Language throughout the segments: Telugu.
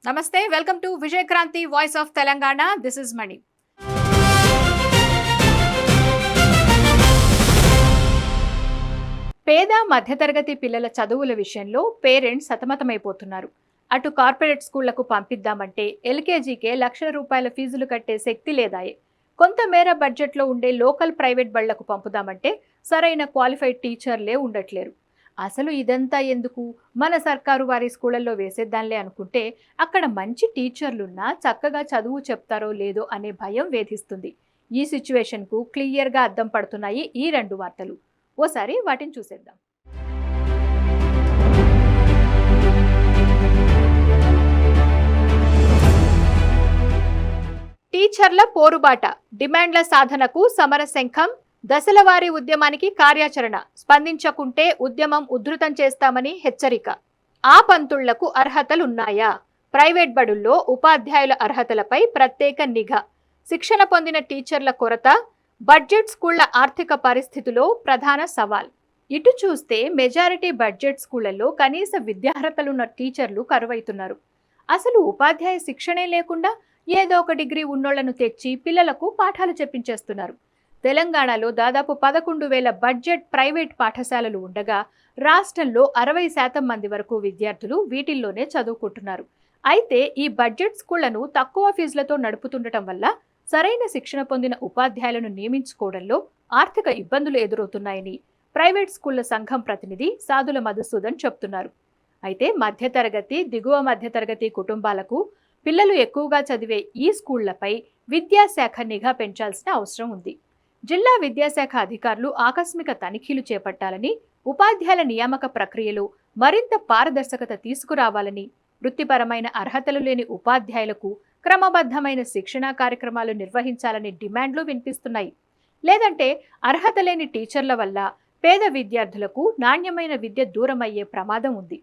Namaste, welcome to Vijay Kranti Voice of Telangana. This is Mani. పేద మధ్యతరగతి పిల్లల చదువుల విషయంలో పేరెంట్స్ సతమతమైపోతున్నారు. అటు కార్పొరేట్ స్కూళ్లకు పంపిద్దామంటే ఎల్కేజీకే లక్షల రూపాయల ఫీజులు కట్టే శక్తి లేదాయే. కొంతమేర బడ్జెట్లో ఉండే లోకల్ ప్రైవేట్ బళ్లకు పంపుదామంటే సరైన క్వాలిఫైడ్ టీచర్లే ఉండట్లేరు. అసలు ఇదంతా ఎందుకు, మన సర్కారు వారి స్కూళ్ళల్లో వేసేద్దాంలే అనుకుంటే అక్కడ మంచి టీచర్లున్నా చక్కగా చదువు చెప్తారో లేదో అనే భయం వేధిస్తుంది. ఈ సిచ్యువేషన్కు క్లియర్గా అద్దం పడుతున్నాయి ఈ రెండు వార్తలు. ఓసారి వాటిని చూసేద్దాం. టీచర్ల పోరుబాట, డిమాండ్ల సాధనకు సమరశంఖం, దశలవారీ ఉద్యమానికి కార్యాచరణ, స్పందించకుంటే ఉద్యమం ఉధృతం చేస్తామని హెచ్చరిక. ఆ పంతుళ్లకు అర్హతలున్నాయా? ప్రైవేట్ బడుల్లో ఉపాధ్యాయుల అర్హతలపై ప్రత్యేక నిఘా, శిక్షణ పొందిన టీచర్ల కొరత, బడ్జెట్ స్కూళ్ల ఆర్థిక పరిస్థితిలో ప్రధాన సవాల్. ఇటు చూస్తే మెజారిటీ బడ్జెట్ స్కూళ్లలో కనీస విద్యార్హతలున్న టీచర్లు కరువైతున్నారు. అసలు ఉపాధ్యాయ శిక్షణే లేకుండా ఏదో ఒక డిగ్రీ ఉన్నోళ్లను తెచ్చి పిల్లలకు పాఠాలు చెప్పించేస్తున్నారు. తెలంగాణలో దాదాపు 11,000 బడ్జెట్ ప్రైవేట్ పాఠశాలలు ఉండగా రాష్ట్రంలో 60% మంది వరకు విద్యార్థులు వీటిల్లోనే చదువుకుంటున్నారు. అయితే ఈ బడ్జెట్ స్కూళ్లను తక్కువ ఫీజులతో నడుపుతుండటం వల్ల సరైన శిక్షణ పొందిన ఉపాధ్యాయులను నియమించుకోవడంలో ఆర్థిక ఇబ్బందులు ఎదురవుతున్నాయని ప్రైవేట్ స్కూళ్ల సంఘం ప్రతినిధి సాదుల మధుసూదన్ చెప్తున్నారు. అయితే మధ్యతరగతి, దిగువ మధ్యతరగతి కుటుంబాలకు పిల్లలు ఎక్కువగా చదివే ఈ స్కూళ్లపై విద్యాశాఖ నిఘా పెంచాల్సిన అవసరం ఉంది. జిల్లా విద్యాశాఖ అధికారులు ఆకస్మిక తనిఖీలు చేపట్టాలని, ఉపాధ్యాయుల నియామక ప్రక్రియలో మరింత పారదర్శకత తీసుకురావాలని, వృత్తిపరమైన అర్హతలు లేని ఉపాధ్యాయులకు క్రమబద్ధమైన శిక్షణా కార్యక్రమాలు నిర్వహించాలని డిమాండ్లు వినిపిస్తున్నాయి. లేదంటే అర్హత లేని టీచర్ల వల్ల పేద విద్యార్థులకు నాణ్యమైన విద్య దూరమయ్యే ప్రమాదం ఉంది.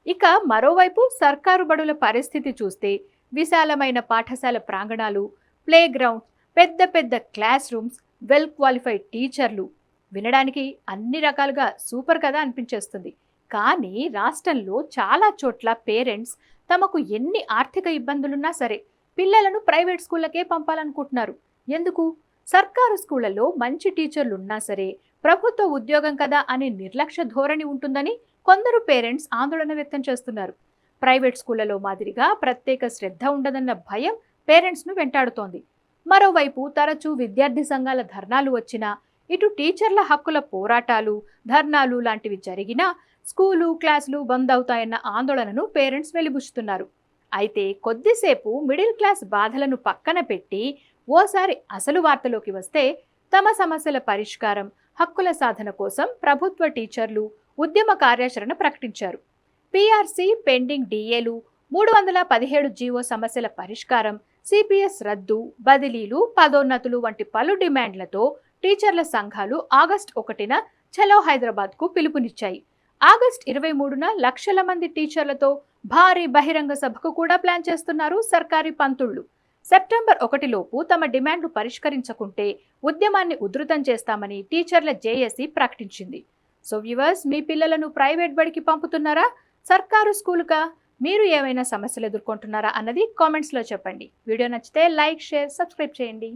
ఇక మరోవైపు సర్కారు బడుల పరిస్థితి చూస్తే విశాలమైన పాఠశాల ప్రాంగణాలు, ప్లే గ్రౌండ్స్, పెద్ద పెద్ద క్లాస్ రూమ్స్, వెల్ క్వాలిఫైడ్ టీచర్లు, వినడానికి అన్ని రకాలుగా సూపర్ కదా అనిపించేస్తుంది. కానీ రాష్ట్రంలో చాలా చోట్ల పేరెంట్స్ తమకు ఎన్ని ఆర్థిక ఇబ్బందులున్నా సరే పిల్లలను ప్రైవేట్ స్కూళ్ళకే పంపాలనుకుంటున్నారు. ఎందుకు? సర్కారు స్కూళ్లలో మంచి టీచర్లు ఉన్నా సరే ప్రభుత్వ ఉద్యోగం కదా అనే నిర్లక్ష్య ధోరణి ఉంటుందని కొందరు పేరెంట్స్ ఆందోళన వ్యక్తం చేస్తున్నారు. ప్రైవేట్ స్కూళ్లలో మాదిరిగా ప్రత్యేక శ్రద్ధ ఉండదన్న భయం పేరెంట్స్ను వెంటాడుతోంది. మరోవైపు తరచూ విద్యార్థి సంఘాల ధర్నాలు వచ్చినా, ఇటు టీచర్ల హక్కుల పోరాటాలు, ధర్నాలు లాంటివి జరిగినా స్కూలు, క్లాసులు బంద్ అవుతాయన్న ఆందోళనను పేరెంట్స్ వెలిబుచ్చుతున్నారు. అయితే కొద్దిసేపు మిడిల్ క్లాస్ బాధలను పక్కన పెట్టి ఓసారి అసలు వార్తలోకి వస్తే, తమ సమస్యల పరిష్కారం, హక్కుల సాధన కోసం ప్రభుత్వ టీచర్లు ఉద్యమ కార్యాచరణ ప్రకటించారు. పీఆర్సీ, పెండింగ్ డిఏలు, 317 జీవో సమస్యల పరిష్కారం, సిపిఎస్ రద్దు, బదిలీలు, పదోన్నతులు వంటి పలు డిమాండ్లతో టీచర్ల సంఘాలు ఆగస్టు 1న చలో హైదరాబాద్కు పిలుపునిచ్చాయి. ఆగస్టు 23న లక్షల మంది టీచర్లతో భారీ బహిరంగ సభకు కూడా ప్లాన్ చేస్తున్నారు సర్కారీ పంతుళ్లు. సెప్టెంబర్ 1లోపు తమ డిమాండ్లు పరిష్కరించకుంటే ఉద్యమాన్ని ఉధృతం చేస్తామని టీచర్ల జేఏసీ ప్రకటించింది. సో వ్యూవర్స్, మీ పిల్లలను ప్రైవేట్ బడికి పంపుతున్నారా, సర్కారు స్కూలుగా? మీరు ఏమైనా సమస్యలు ఎదుర్కొంటున్నారా అన్నది కామెంట్స్లో చెప్పండి. వీడియో నచ్చితే లైక్, షేర్, సబ్స్క్రైబ్ చేయండి.